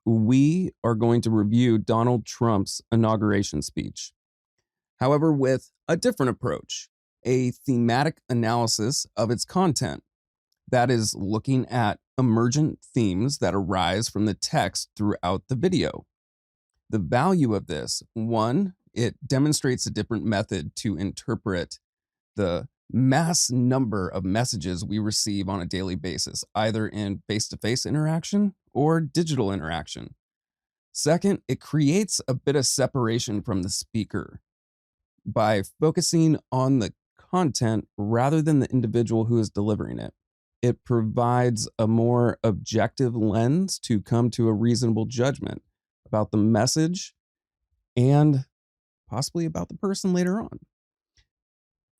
we are going to review Donald Trump's inauguration speech. However, with a different approach, a thematic analysis of its content. That is looking at emergent themes that arise from the text throughout the video. The value of this, one, it demonstrates a different method to interpret the mass number of messages we receive on a daily basis, either in face-to-face interaction or digital interaction. Second, it creates a bit of separation from the speaker by focusing on the content rather than the individual who is delivering it. It provides a more objective lens to come to a reasonable judgment about the message and possibly about the person later on.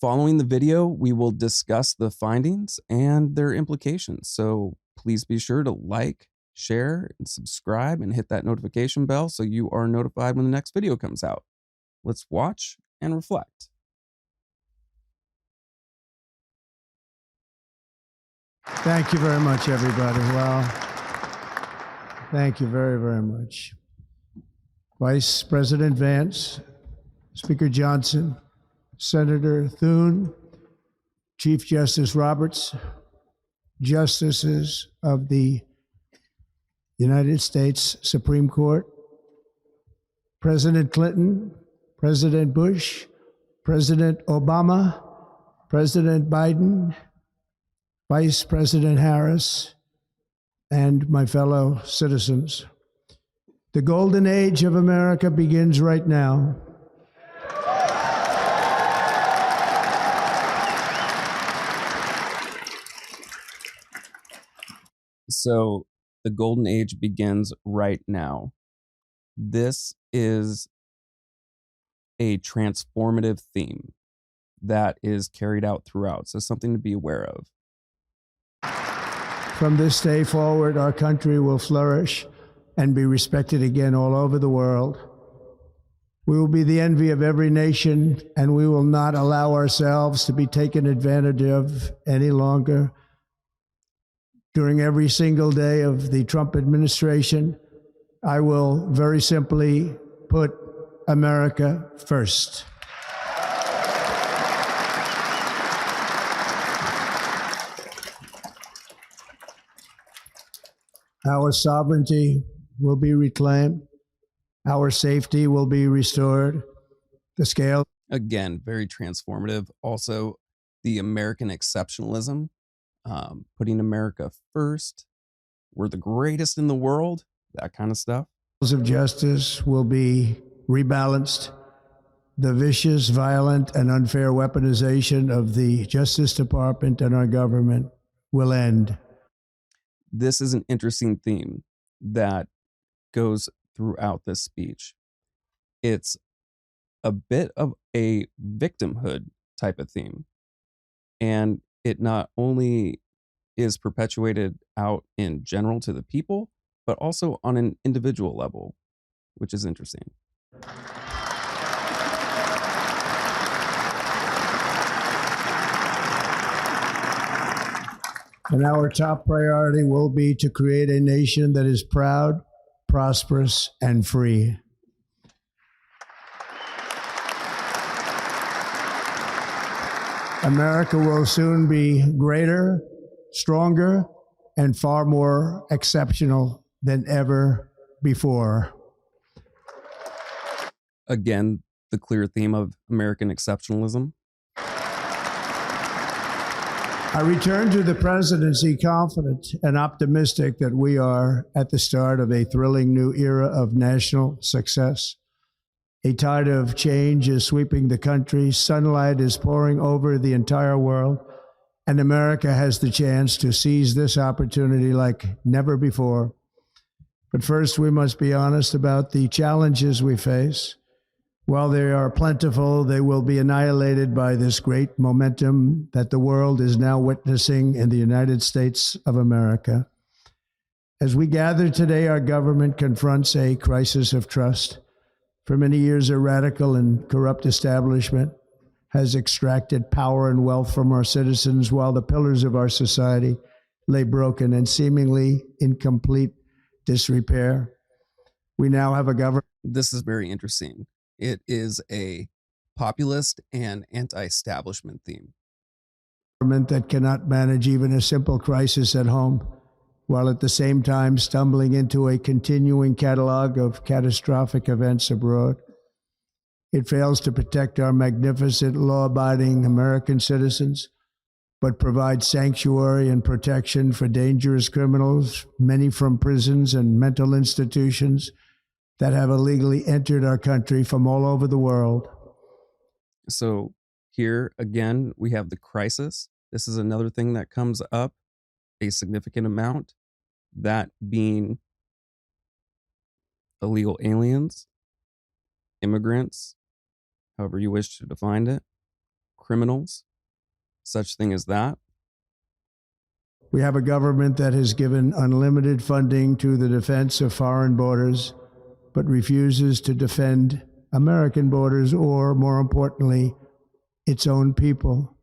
Following the video, we will discuss the findings and their implications. So please be sure to like, share, and subscribe and hit that notification bell so you are notified when the next video comes out. Let's watch and reflect. Thank you very much, everybody. Well, thank you very, very much. Vice President Vance, Speaker Johnson, Senator Thune, Chief Justice Roberts, Justices of the United States Supreme Court, President Clinton, President Bush, President Obama, President Biden, Vice President Harris, and my fellow citizens. The golden age of America begins right now. So the golden age begins right now. This is a transformative theme that is carried out throughout. So something to be aware of. From this day forward, our country will flourish and be respected again all over the world. We will be the envy of every nation, and we will not allow ourselves to be taken advantage of any longer. During every single day of the Trump administration, I will very simply put America first. Our sovereignty will be reclaimed. Our safety will be restored. The scale. Again, very transformative. Also, the American exceptionalism, putting America first. We're the greatest in the world, that kind of stuff. Of justice will be rebalanced. The vicious, violent, and unfair weaponization of the Justice Department and our government will end. This is an interesting theme that goes throughout this speech. It's a bit of a victimhood type of theme. And it not only is perpetuated out in general to the people, but also on an individual level, which is interesting. And our top priority will be to create a nation that is proud, prosperous, and free. America will soon be greater, stronger, and far more exceptional than ever before. Again, the clear theme of American exceptionalism. I return to the presidency confident and optimistic that we are at the start of a thrilling new era of national success. A tide of change is sweeping the country, sunlight is pouring over the entire world, and America has the chance to seize this opportunity like never before. But first, we must be honest about the challenges we face. While they are plentiful, they will be annihilated by this great momentum that the world is now witnessing in the United States of America. As we gather today, our government confronts a crisis of trust. For many years, a radical and corrupt establishment has extracted power and wealth from our citizens while the pillars of our society lay broken and seemingly in complete disrepair. We now have a government. This is very interesting. It is a populist and anti-establishment theme. That cannot manage even a simple crisis at home, while at the same time stumbling into a continuing catalog of catastrophic events abroad. It fails to protect our magnificent, law-abiding American citizens, but provides sanctuary and protection for dangerous criminals, many from prisons and mental institutions that have illegally entered our country from all over the world. So here again, we have the crisis. This is another thing that comes up a significant amount, that being illegal aliens, immigrants, however you wish to define it, criminals, such thing as that. We have a government that has given unlimited funding to the defense of foreign borders, but refuses to defend American borders or, more importantly, its own people.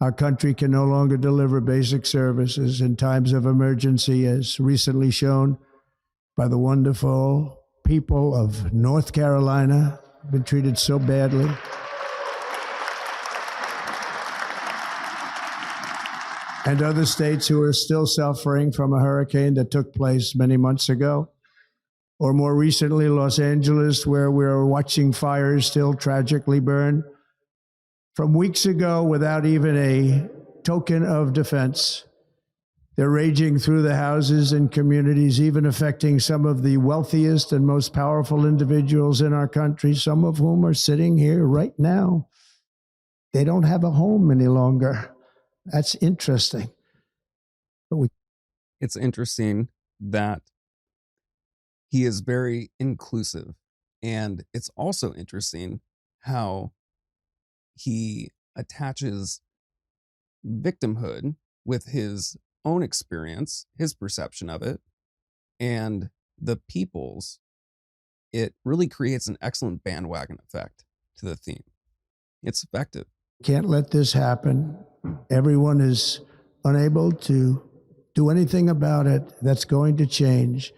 Our country can no longer deliver basic services in times of emergency, as recently shown by the wonderful people of North Carolina, been treated so badly. And other states who are still suffering from a hurricane that took place many months ago. Or more recently, Los Angeles, where we're watching fires still tragically burn from weeks ago without even a token of defense. They're raging through the houses and communities, even affecting some of the wealthiest and most powerful individuals in our country, some of whom are sitting here right now. They don't have a home any longer. That's interesting. It's interesting that he is very inclusive. And it's also interesting how he attaches victimhood with his own experience, his perception of it, and the people's. It really creates an excellent bandwagon effect to the theme. It's effective. Can't let this happen. Everyone is unable to do anything about it. That's going to change.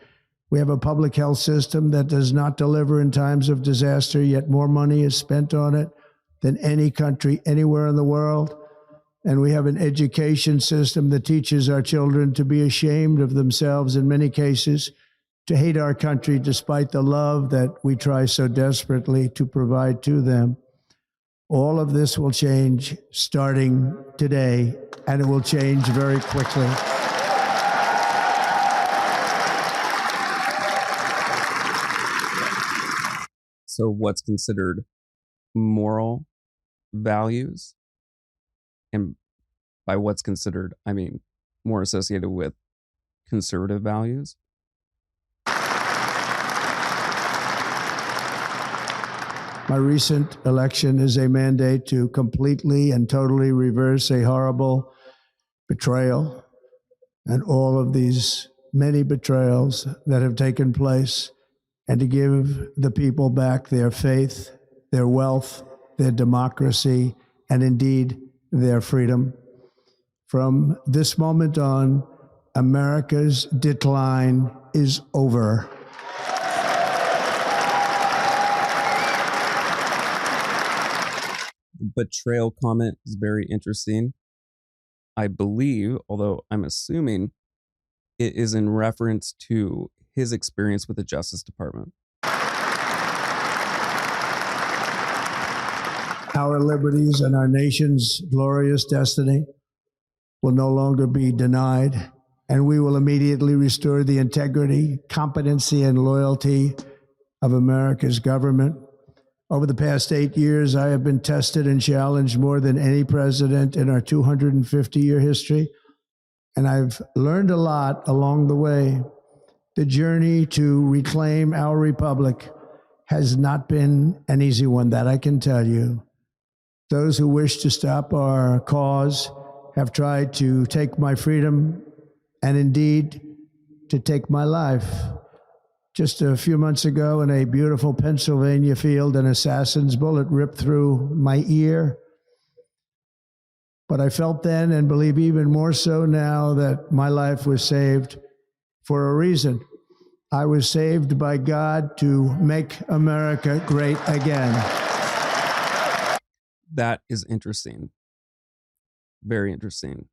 We have a public health system that does not deliver in times of disaster, yet more money is spent on it than any country anywhere in the world. And we have an education system that teaches our children to be ashamed of themselves in many cases, to hate our country despite the love that we try so desperately to provide to them. All of this will change starting today, and it will change very quickly. So what's considered moral values, and by what's considered, I mean more associated with conservative values? My recent election is a mandate to completely and totally reverse a horrible betrayal and all of these many betrayals that have taken place, and to give the people back their faith, their wealth, their democracy, and indeed their freedom. From this moment on, America's decline is over. The betrayal comment is very interesting. I believe, although I'm assuming, it is in reference to his experience with the Justice Department. Our liberties and our nation's glorious destiny will no longer be denied, and we will immediately restore the integrity, competency, and loyalty of America's government. Over the past 8 years, I have been tested and challenged more than any president in our 250-year history, and I've learned a lot along the way. The journey to reclaim our republic has not been an easy one, that I can tell you. Those who wish to stop our cause have tried to take my freedom and indeed to take my life. Just a few months ago in a beautiful Pennsylvania field, an assassin's bullet ripped through my ear. But I felt then, and believe even more so now, that my life was saved for a reason. I was saved by God to make America great again. That is interesting. Very interesting.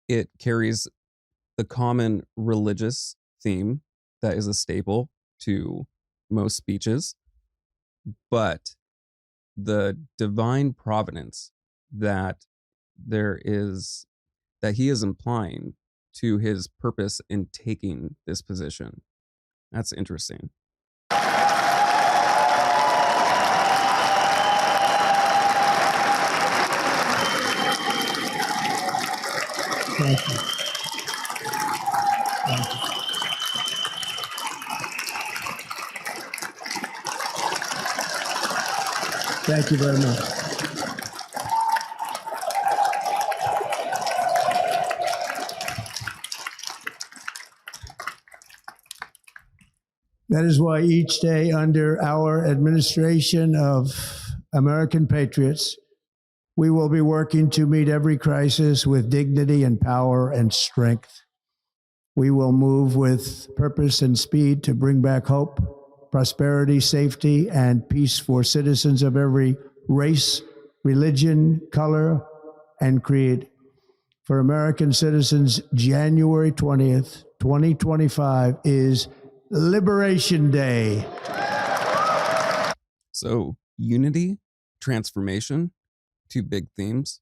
It carries the common religious theme that is a staple to most speeches, but the divine providence that he is implying to his purpose in taking this position. That's interesting. Thank you. Thank you. Thank you very much. That is why each day under our administration of American patriots, we will be working to meet every crisis with dignity and power and strength. We will move with purpose and speed to bring back hope, prosperity, safety, and peace for citizens of every race, religion, color, and creed. For American citizens, January 20th, 2025 is Liberation Day. So, unity, transformation, two big themes.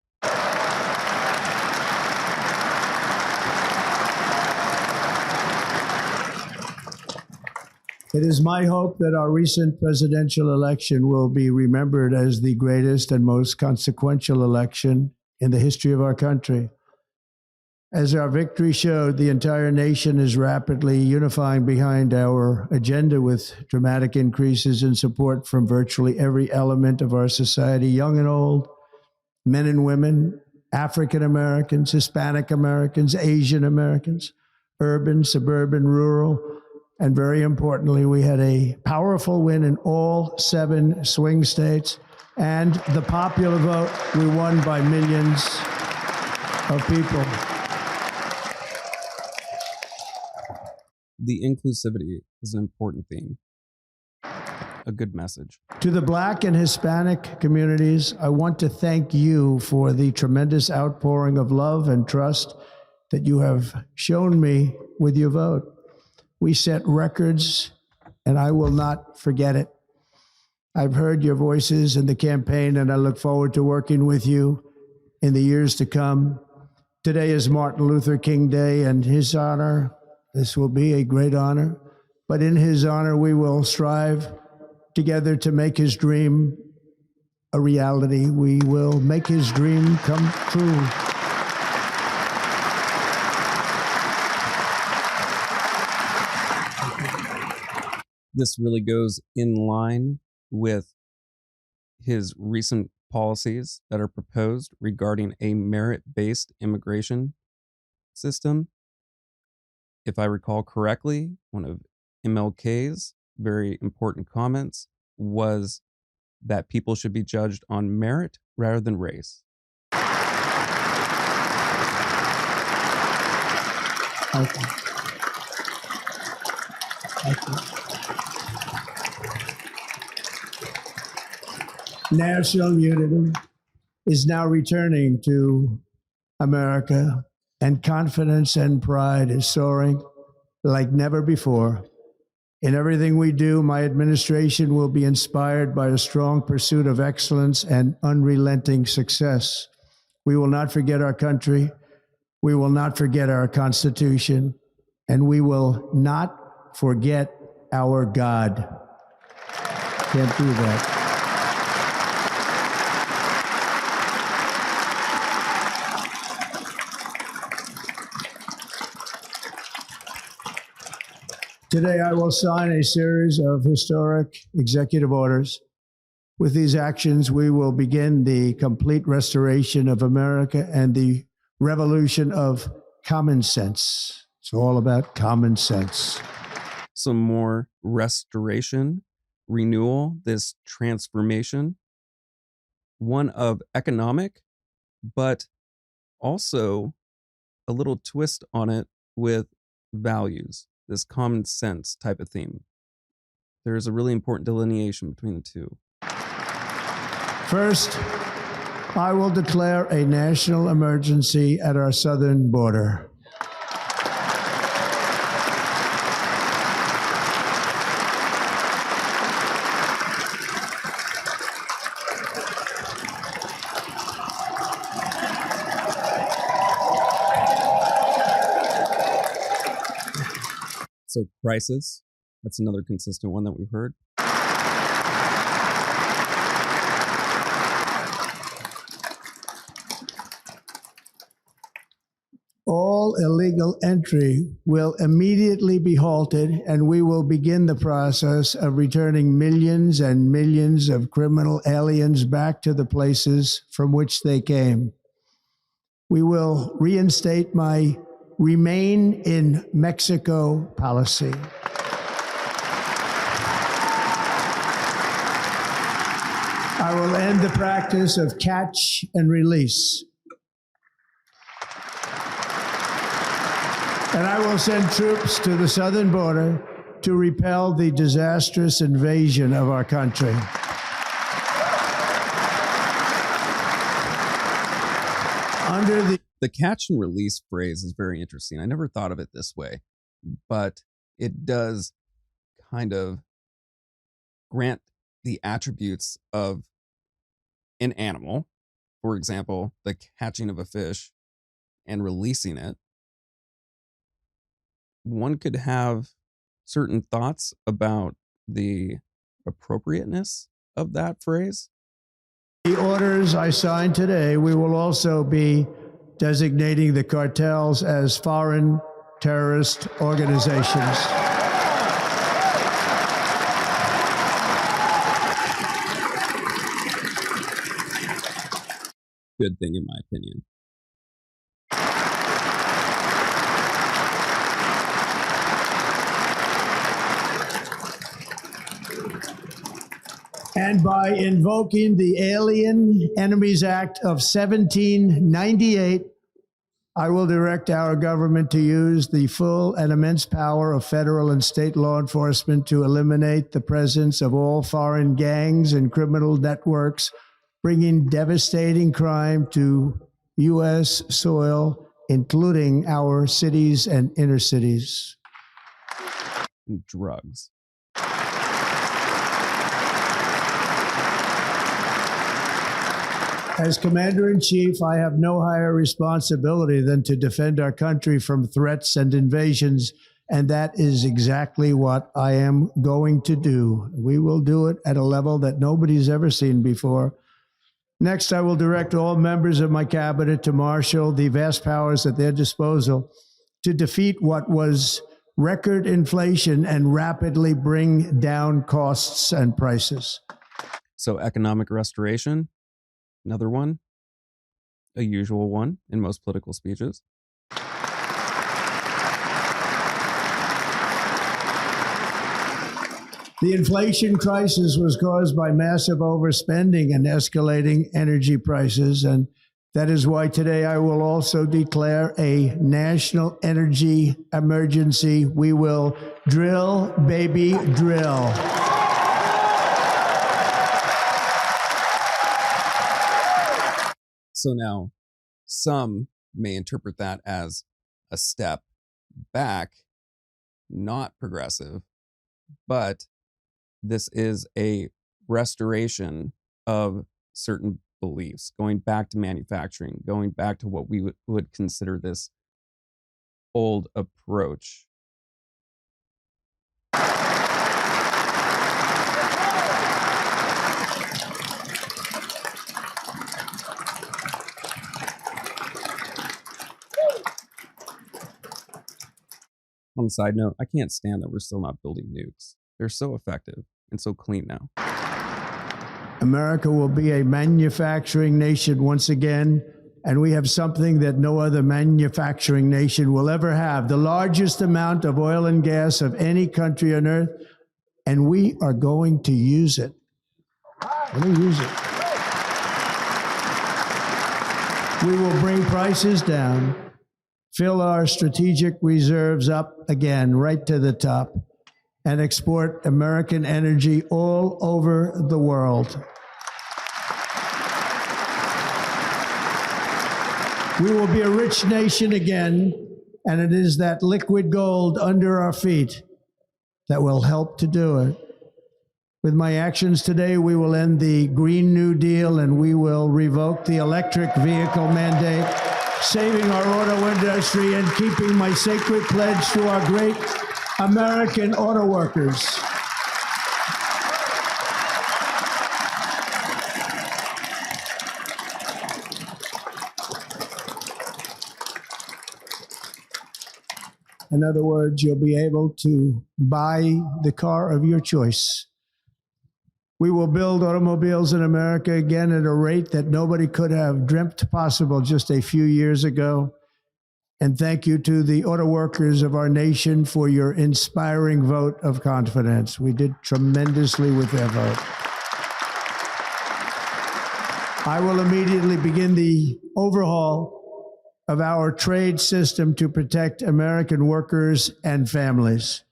It is my hope that our recent presidential election will be remembered as the greatest and most consequential election in the history of our country. As our victory showed, the entire nation is rapidly unifying behind our agenda with dramatic increases in support from virtually every element of our society, young and old, men and women, African Americans, Hispanic Americans, Asian Americans, urban, suburban, rural, and very importantly, we had a powerful win in all 7 swing states, and the popular vote, we won by millions of people. The inclusivity is an important theme, a good message. To the Black and Hispanic communities, I want to thank you for the tremendous outpouring of love and trust that you have shown me with your vote. We set records, and I will not forget it. I've heard your voices in the campaign, and I look forward to working with you in the years to come. Today is Martin Luther King Day, and his honor, this will be a great honor, but in his honor, we will strive together to make his dream a reality. We will make his dream come true. This really goes in line with his recent policies that are proposed regarding a merit-based immigration system. If I recall correctly, one of MLK's very important comments was that people should be judged on merit rather than race. Thank you. Thank you. National unity is now returning to America, and confidence and pride is soaring like never before. In everything we do, my administration will be inspired by a strong pursuit of excellence and unrelenting success. We will not forget our country. We will not forget our Constitution, and we will not forget our God. Can't do that. Today, I will sign a series of historic executive orders. With these actions, we will begin the complete restoration of America and the revolution of common sense. It's all about common sense. Some more restoration, renewal, this transformation, one of economic, but also a little twist on it with values. this common sense type of theme. There is a really important delineation between the two. First, I will declare a national emergency at our southern border. So crisis, that's another consistent one that we've heard. All illegal entry will immediately be halted, and we will begin the process of returning millions and millions of criminal aliens back to the places from which they came. We will reinstate my Remain in Mexico policy. I will end the practice of catch and release. And I will send troops to the southern border to repel the disastrous invasion of our country. Under the catch and release phrase is very interesting. I never thought of it this way, but it does kind of grant the attributes of an animal. For example, the catching of a fish and releasing it. One could have certain thoughts about the appropriateness of that phrase. The orders I signed today, we will also be designating the cartels as foreign terrorist organizations. Good thing, in my opinion. And by invoking the Alien Enemies Act of 1798, I will direct our government to use the full and immense power of federal and state law enforcement to eliminate the presence of all foreign gangs and criminal networks, bringing devastating crime to U.S. soil, including our cities and inner cities. And drugs. As Commander-in-Chief, I have no higher responsibility than to defend our country from threats and invasions, and that is exactly what I am going to do. We will do it at a level that nobody's ever seen before. Next, I will direct all members of my cabinet to marshal the vast powers at their disposal to defeat what was record inflation and rapidly bring down costs and prices. So economic restoration. Another one, a usual one in most political speeches. The inflation crisis was caused by massive overspending and escalating energy prices, and that is why today I will also declare a national energy emergency. We will drill, baby, drill. So now, some may interpret that as a step back, not progressive, but this is a restoration of certain beliefs, going back to manufacturing, going back to what we would consider this old approach. On a side note, I can't stand that we're still not building nukes. They're so effective and so clean now. America will be a manufacturing nation once again, and we have something that no other manufacturing nation will ever have, the largest amount of oil and gas of any country on earth, and we are going to use it. We're going to use it. We will bring prices down, fill our strategic reserves up again, right to the top, and export American energy all over the world. We will be a rich nation again, and it is that liquid gold under our feet that will help to do it. With my actions today, we will end the Green New Deal and we will revoke the electric vehicle mandate, saving our auto industry and keeping my sacred pledge to our great American auto workers. In other words, you'll be able to buy the car of your choice. We will build automobiles in America again at a rate that nobody could have dreamt possible just a few years ago. And thank you to the auto workers of our nation for your inspiring vote of confidence. We did tremendously with their vote. I will immediately begin the overhaul of our trade system to protect American workers and families.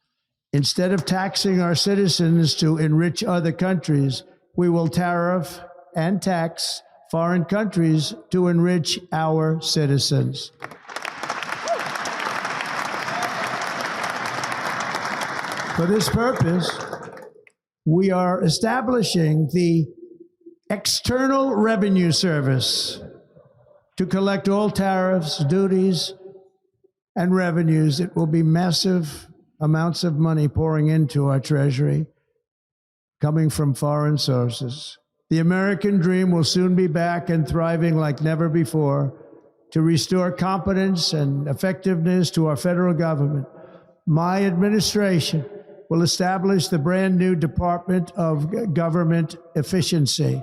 Instead of taxing our citizens to enrich other countries, we will tariff and tax foreign countries to enrich our citizens. For this purpose, we are establishing the External Revenue Service to collect all tariffs, duties, and revenues. It will be massive amounts of money pouring into our treasury, coming from foreign sources. The American dream will soon be back and thriving like never before to restore competence and effectiveness to our federal government. My administration will establish the brand new Department of Government Efficiency.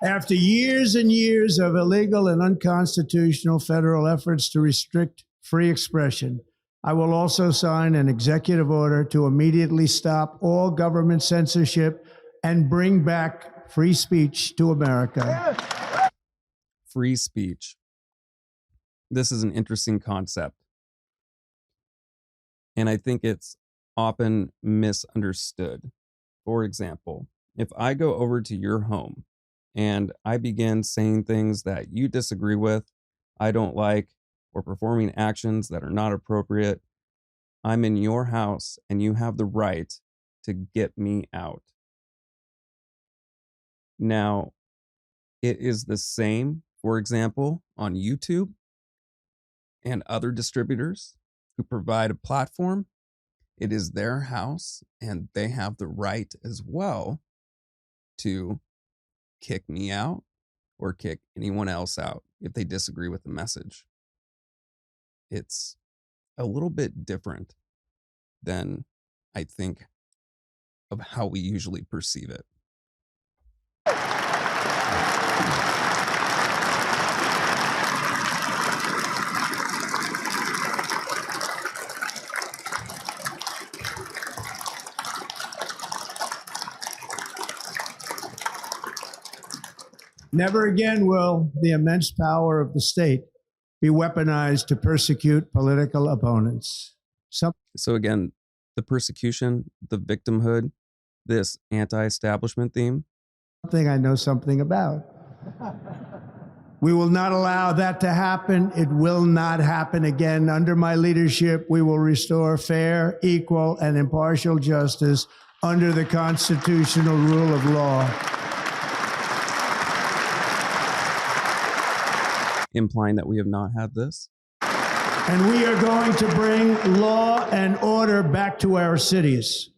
After years and years of illegal and unconstitutional federal efforts to restrict free expression, I will also sign an executive order to immediately stop all government censorship and bring back free speech to America. Free speech. This is an interesting concept. And I think it's often misunderstood. For example, if I go over to your home and I begin saying things that you disagree with, I don't like, or performing actions that are not appropriate, I'm in your house and you have the right to get me out. Now, it is the same, for example, on YouTube and other distributors who provide a platform. It is their house and they have the right as well to kick me out or kick anyone else out if they disagree with the message. It's a little bit different than I think of how we usually perceive it. Never again will the immense power of the state be weaponized to persecute political opponents. So again, the persecution, the victimhood, this anti-establishment theme. Something I know something about. We will not allow that to happen. It will not happen again. Under my leadership, we will restore fair, equal, and impartial justice under the constitutional rule of law. Implying that we have not had this. And we are going to bring law and order back to our cities.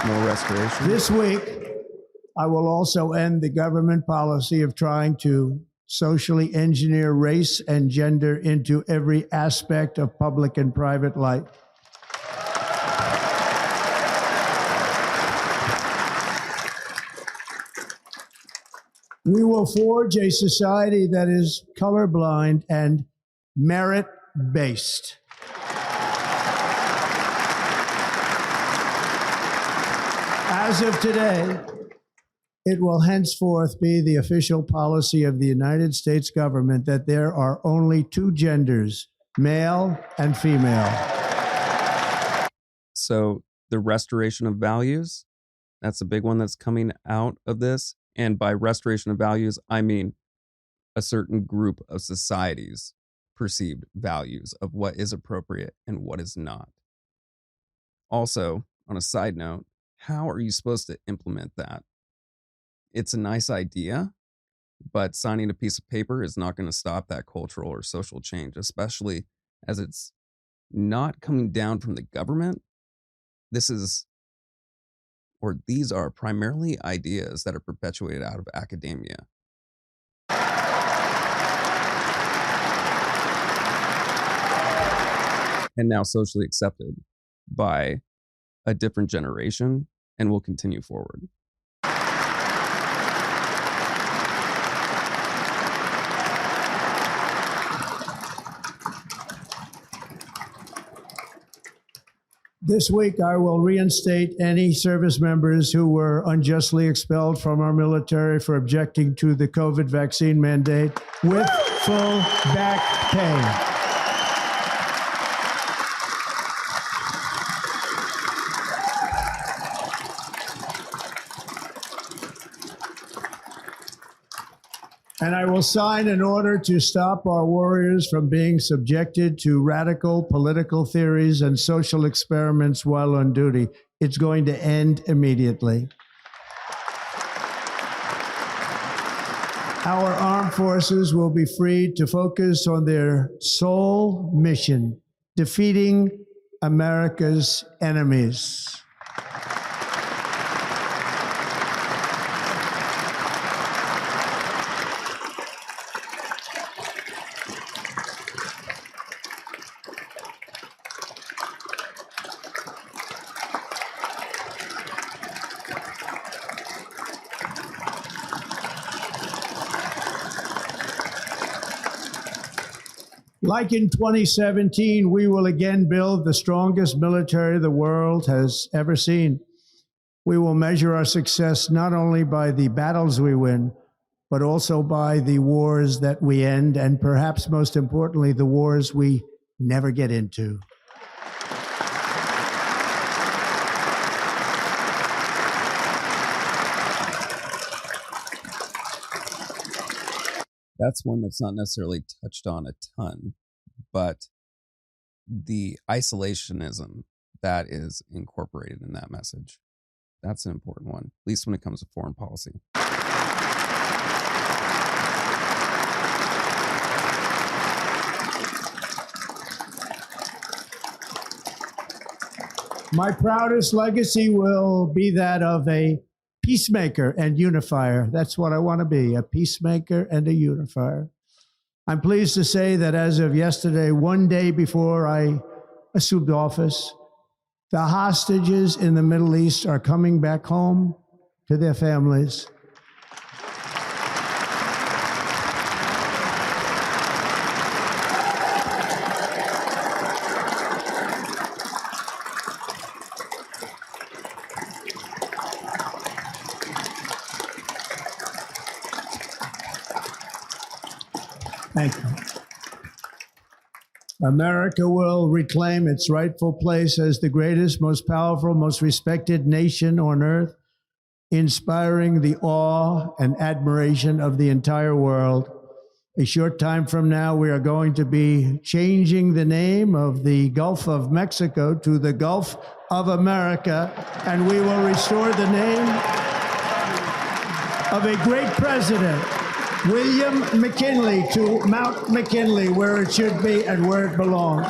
More restoration. This week, I will also end the government policy of trying to socially engineer race and gender into every aspect of public and private life. We will forge a society that is colorblind and merit based. As of today, it will henceforth be the official policy of the United States government that there are only two genders, male and female. So the restoration of values, that's a big one that's coming out of this. And by restoration of values, I mean a certain group of society's perceived values of what is appropriate and what is not. Also, on a side note, how are you supposed to implement that? It's a nice idea, but signing a piece of paper is not going to stop that cultural or social change, especially as it's not coming down from the government. These are primarily ideas that are perpetuated out of academia. And now socially accepted by a different generation and will continue forward. This week, I will reinstate any service members who were unjustly expelled from our military for objecting to the COVID vaccine mandate with full back pay. And I will sign an order to stop our warriors from being subjected to radical political theories and social experiments while on duty. It's going to end immediately. Our armed forces will be freed to focus on their sole mission, defeating America's enemies. Like in 2017, we will again build the strongest military the world has ever seen. We will measure our success not only by the battles we win, but also by the wars that we end, and perhaps most importantly, the wars we never get into. That's one that's not necessarily touched on a ton, but the isolationism that is incorporated in that message, that's an important one, at least when it comes to foreign policy. My proudest legacy will be that of a peacemaker and unifier. That's what I want to be, a peacemaker and a unifier. I'm pleased to say that as of yesterday, one day before I assumed office, the hostages in the Middle East are coming back home to their families. Thank you. America will reclaim its rightful place as the greatest, most powerful, most respected nation on earth, inspiring the awe and admiration of the entire world. A short time from now, we are going to be changing the name of the Gulf of Mexico to the Gulf of America, and we will restore the name of a great president, William McKinley, to Mount McKinley, where it should be and where it belongs.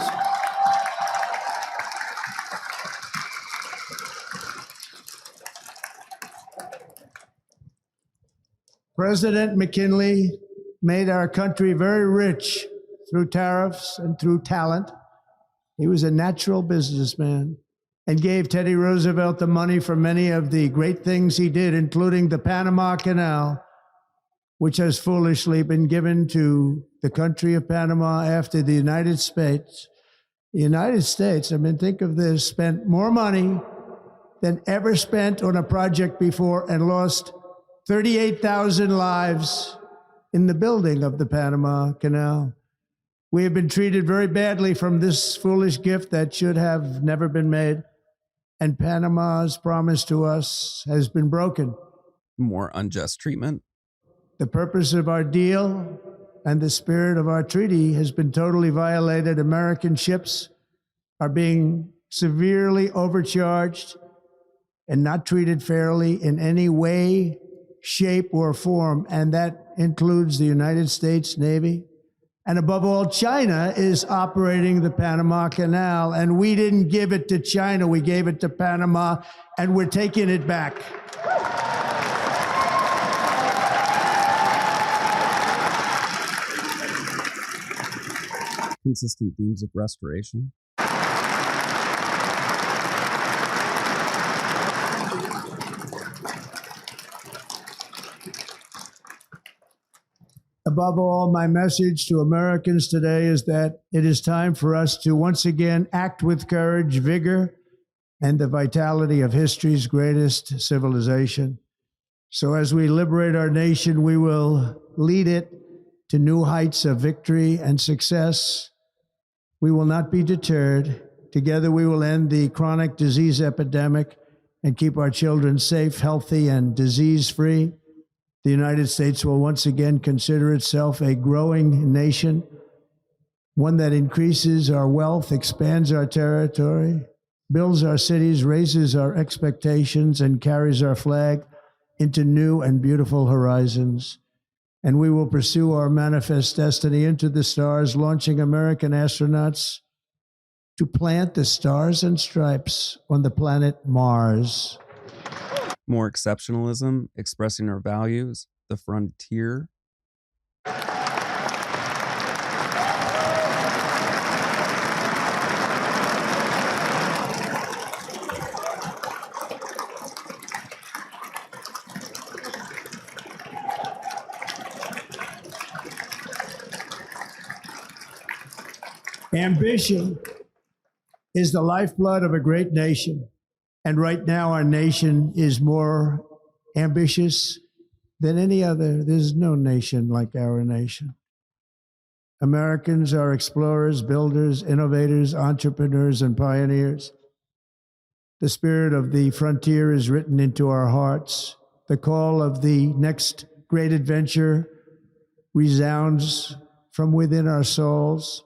President McKinley made our country very rich through tariffs and through talent. He was a natural businessman and gave Teddy Roosevelt the money for many of the great things he did, including the Panama Canal, which has foolishly been given to the the country of Panama, after the United States. The United States, I mean, think of this, spent more money than ever spent on a project before and lost 38,000 lives in the building of the Panama Canal. We have been treated very badly from this foolish gift that should have never been made. And Panama's promise to us has been broken. More unjust treatment. The purpose of our deal and the spirit of our treaty has been totally violated. American ships are being severely overcharged and not treated fairly in any way, shape, or form. And that includes the United States Navy. And above all, China is operating the Panama Canal, and we didn't give it to China, we gave it to Panama, and we're taking it back. Consistent themes of restoration. Above all, my message to Americans today is that it is time for us to once again act with courage, vigor, and the vitality of history's greatest civilization. So as we liberate our nation, we will lead it to new heights of victory and success. We will not be deterred. Together, we will end the chronic disease epidemic and keep our children safe, healthy, and disease-free. The United States will once again consider itself a growing nation, one that increases our wealth, expands our territory, builds our cities, raises our expectations, and carries our flag into new and beautiful horizons. And we will pursue our manifest destiny into the stars, launching American astronauts to plant the stars and stripes on the planet Mars. More exceptionalism, expressing our values, the frontier. Ambition is the lifeblood of a great nation. And right now, our nation is more ambitious than any other. There's no nation like our nation. Americans are explorers, builders, innovators, entrepreneurs, and pioneers. The spirit of the frontier is written into our hearts. The call of the next great adventure resounds from within our souls.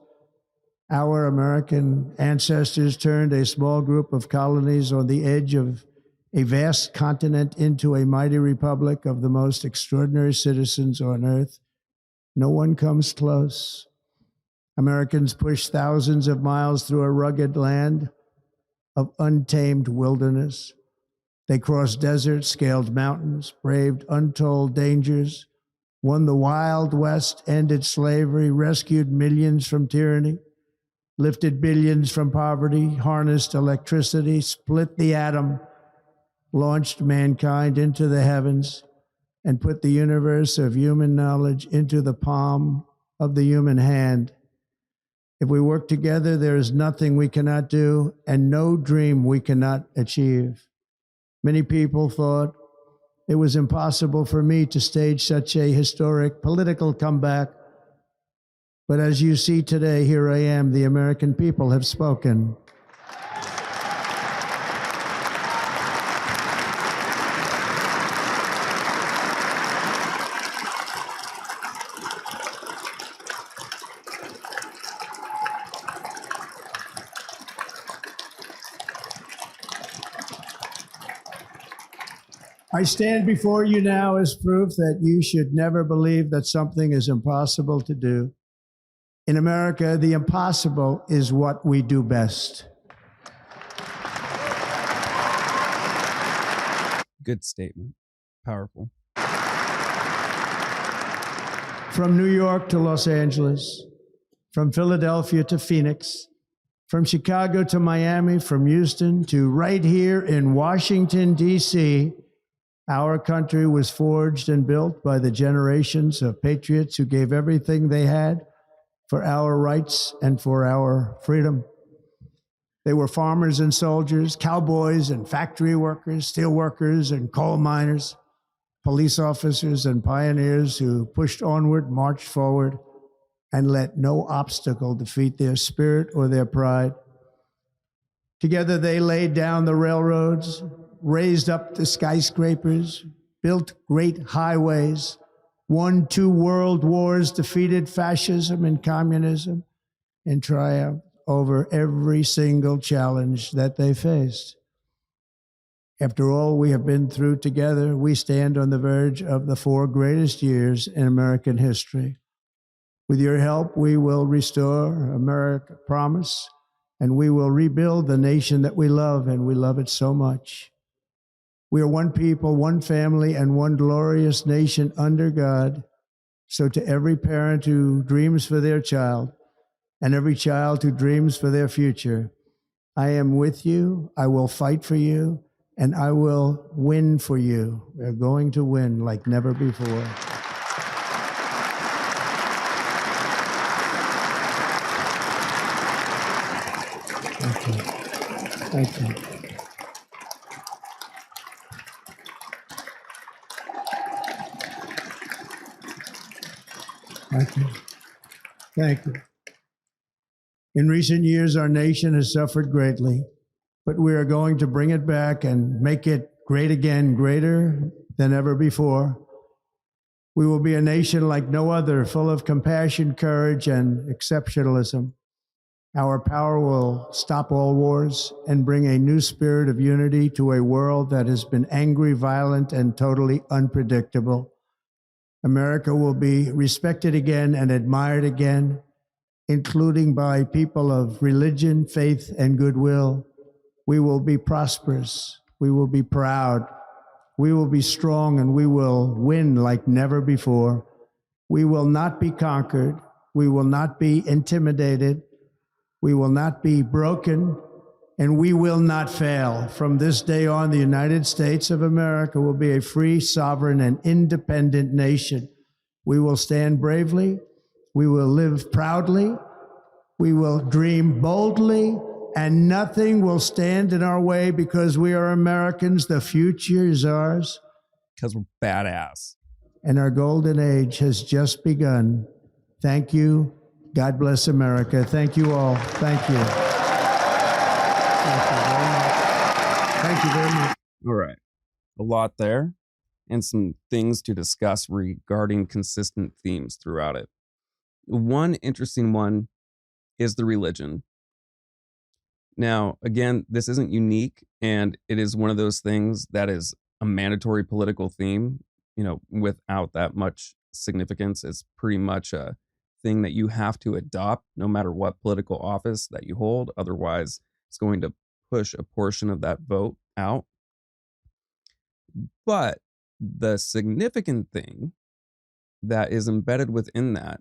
Our American ancestors turned a small group of colonies on the edge of a vast continent into a mighty republic of the most extraordinary citizens on earth. No one comes close. Americans pushed thousands of miles through a rugged land of untamed wilderness. They crossed deserts, scaled mountains, braved untold dangers, won the Wild West, ended slavery, rescued millions from tyranny, lifted billions from poverty, harnessed electricity, split the atom, launched mankind into the heavens, and put the universe of human knowledge into the palm of the human hand. If we work together, there is nothing we cannot do and no dream we cannot achieve. Many people thought it was impossible for me to stage such a historic political comeback. But as you see today, here I am. The American people have spoken. I stand before you now as proof that you should never believe that something is impossible to do. In America, the impossible is what we do best. Good statement. Powerful. From New York to Los Angeles, from Philadelphia to Phoenix, from Chicago to Miami, from Houston to right here in Washington, D.C., our country was forged and built by the generations of patriots who gave everything they had for our rights and for our freedom. They were farmers and soldiers, cowboys and factory workers, steel workers and coal miners, police officers and pioneers who pushed onward, marched forward, and let no obstacle defeat their spirit or their pride. Together they laid down the railroads, raised up the skyscrapers, built great highways, won 2 world wars, defeated fascism and communism, and triumphed over every single challenge that they faced. After all we have been through together, we stand on the verge of the 4 greatest years in American history. With your help, we will restore America's promise, and we will rebuild the nation that we love, and we love it so much. We are one people, one family, and one glorious nation under God. So to every parent who dreams for their child, and every child who dreams for their future, I am with you, I will fight for you, and I will win for you. We're going to win like never before. Thank you. Thank you. Thank you. Thank you. In recent years, our nation has suffered greatly, but we are going to bring it back and make it great again, greater than ever before. We will be a nation like no other, full of compassion, courage, and exceptionalism. Our power will stop all wars and bring a new spirit of unity to a world that has been angry, violent, and totally unpredictable. America will be respected again and admired again, including by people of religion, faith, and goodwill. We will be prosperous. We will be proud. We will be strong, and we will win like never before. We will not be conquered. We will not be intimidated. We will not be broken, and we will not fail. From this day on, the United States of America will be a free, sovereign, and independent nation. We will stand bravely. We will live proudly. We will dream boldly, and nothing will stand in our way because we are Americans. The future is ours. Because we're badass. And our golden age has just begun. Thank you. God bless America. Thank you all. Thank you. Thank you very much. Thank you very much. All right. A lot there, and some things to discuss regarding consistent themes throughout it. One interesting one is the religion. Now, again, this isn't unique, and it is one of those things that is a mandatory political theme, without that much significance. It's pretty much a thing that you have to adopt no matter what political office that you hold. Otherwise, it's going to push a portion of that vote out. But the significant thing that is embedded within that,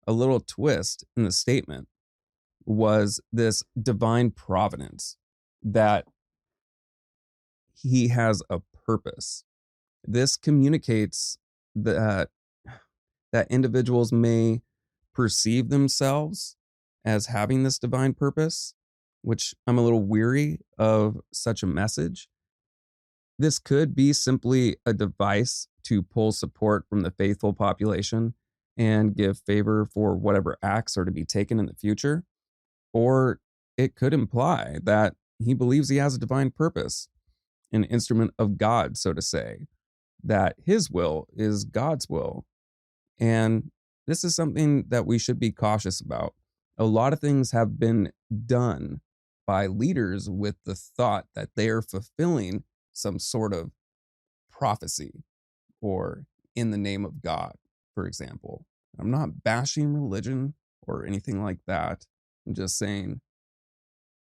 a little twist in the statement, was this divine providence, that he has a purpose. This communicates that individuals may perceive themselves as having this divine purpose, which I'm a little weary of such a message. This could be simply a device to pull support from the faithful population and give favor for whatever acts are to be taken in the future. Or it could imply that he believes he has a divine purpose, an instrument of God, so to say, that his will is God's will. And this is something that we should be cautious about. A lot of things have been done by leaders with the thought that they are fulfilling some sort of prophecy, or in the name of God, for example. I'm not bashing religion or anything like that. I'm just saying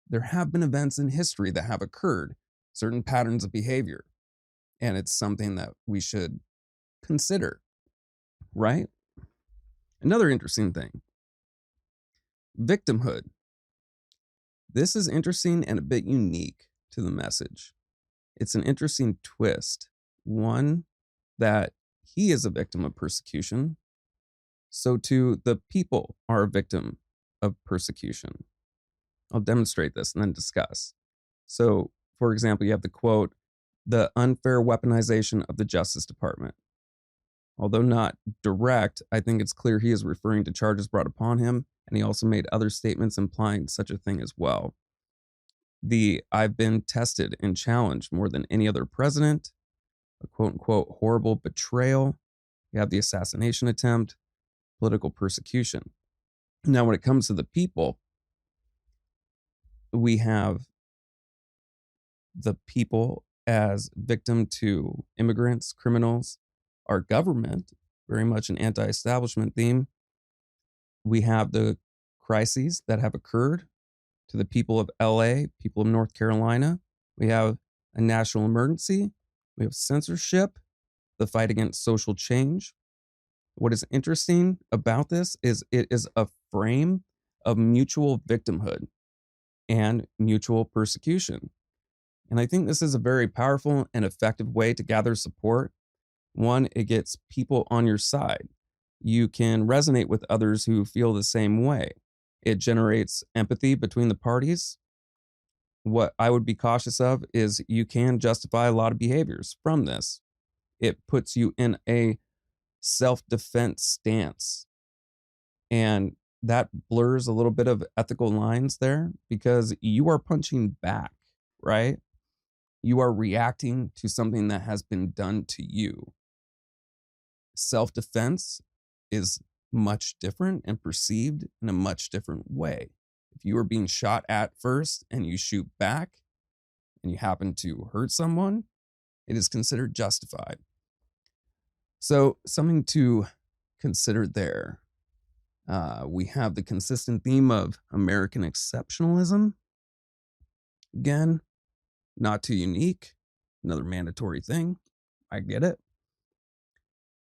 there have been events in history that have occurred, certain patterns of behavior, and it's something that we should consider, right? Another interesting thing, victimhood. This is interesting and a bit unique to the message. It's an interesting twist, one that he is a victim of persecution, so too the people are a victim of persecution. I'll demonstrate this and then discuss. So, for example, you have the quote, "The unfair weaponization of the Justice Department." Although not direct, I think it's clear he is referring to charges brought upon him, and he also made other statements implying such a thing as well. The "I've been tested and challenged more than any other president," a quote unquote horrible betrayal. You have the assassination attempt, political persecution. Now, when it comes to the people, we have the people as victim to immigrants, criminals, our government, very much an anti-establishment theme. We have the crises that have occurred to the people of LA, people of North Carolina. We have a national emergency. We have censorship, the fight against social change. What is interesting about this is it is a frame of mutual victimhood and mutual persecution. And I think this is a very powerful and effective way to gather support. One, it gets people on your side. You can resonate with others who feel the same way. It generates empathy between the parties. What I would be cautious of is you can justify a lot of behaviors from this. It puts you in a self-defense stance. And that blurs a little bit of ethical lines there because you are punching back, right? You are reacting to something that has been done to you. Self-defense is much different and perceived in a much different way. If you are being shot at first and you shoot back and you happen to hurt someone, it is considered justified. So something to consider there. We have the consistent theme of American exceptionalism. Again, not too unique. Another mandatory thing. I get it.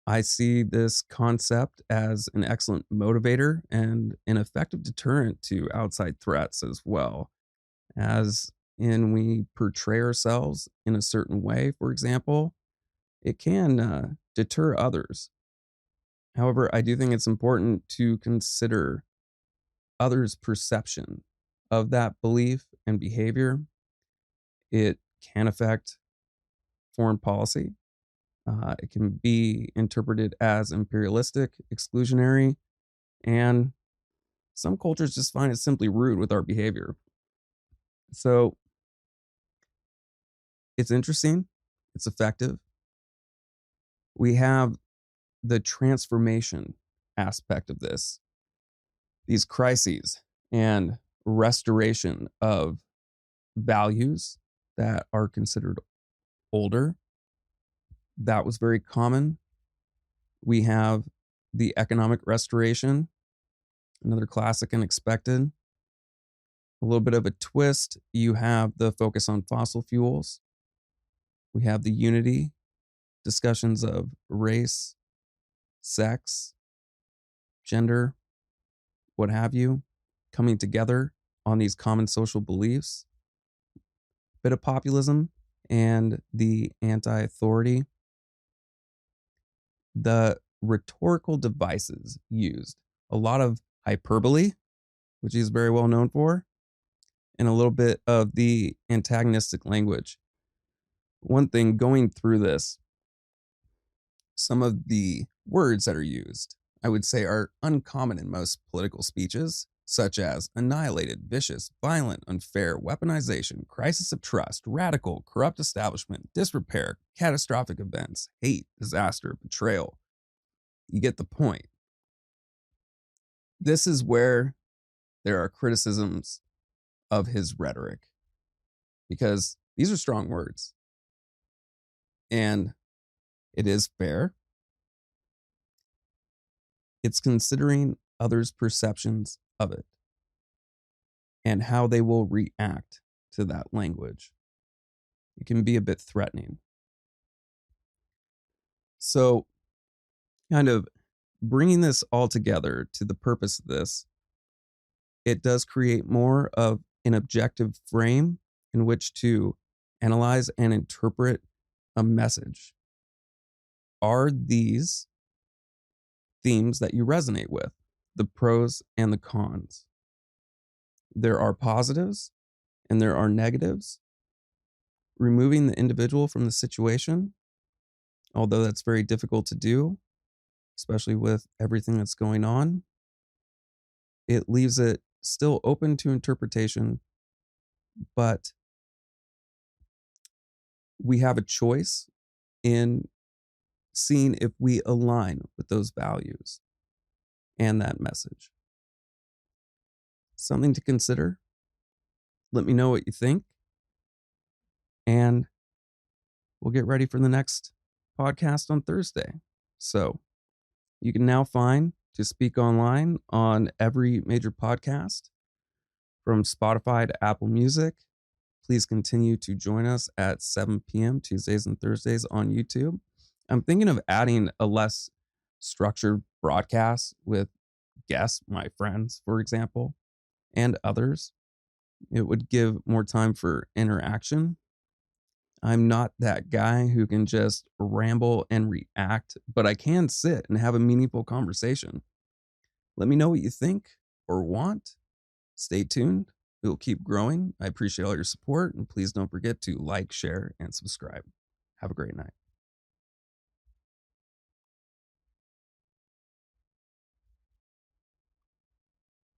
I see this concept as an excellent motivator and an effective deterrent to outside threats as well. As in, we portray ourselves in a certain way, for example, it can deter others. However, I do think it's important to consider others' perception of that belief and behavior. It can affect foreign policy. It can be interpreted as imperialistic, exclusionary, and some cultures just find it simply rude with our behavior. So it's interesting, it's effective. We have the transformation aspect of this, these crises and restoration of values that are considered older. That was very common. We have the economic restoration, another classic and expected. A little bit of a twist, you have the focus on fossil fuels. We have the unity, discussions of race, sex, gender, what have you, coming together on these common social beliefs. Bit of populism and the anti-authority. The rhetorical devices used, a lot of hyperbole, which he's very well known for, and a little bit of the antagonistic language. One thing going through this, some of the words that are used, I would say, are uncommon in most political speeches, such as annihilated, vicious, violent, unfair, weaponization, crisis of trust, radical, corrupt establishment, disrepair, catastrophic events, hate, disaster, betrayal. You get the point. This is where there are criticisms of his rhetoric, because these are strong words. And it is fair. It's considering others' perceptions of it and how they will react to that language. It can be a bit threatening. So, kind of bringing this all together to the purpose of this, it does create more of an objective frame in which to analyze and interpret a message. Are these themes that you resonate with, the pros and the cons. There are positives and there are negatives. Removing the individual from the situation, although that's very difficult to do, especially with everything that's going on, it leaves it still open to interpretation, but we have a choice in seeing if we align with those values and that message. Something to consider. Let me know what you think, and we'll get ready for the next podcast on Thursday. So you can now find To Speak Online on every major podcast, from Spotify to Apple Music. Please continue to join us at 7 p.m. Tuesdays and Thursdays on YouTube. I'm thinking of adding a less structured broadcast with guests, my friends, for example, and others. It would give more time for interaction. I'm not that guy who can just ramble and react, but I can sit and have a meaningful conversation. Let me know what you think or want. Stay tuned. We will keep growing. I appreciate all your support, and please don't forget to like, share, and subscribe. Have a great night.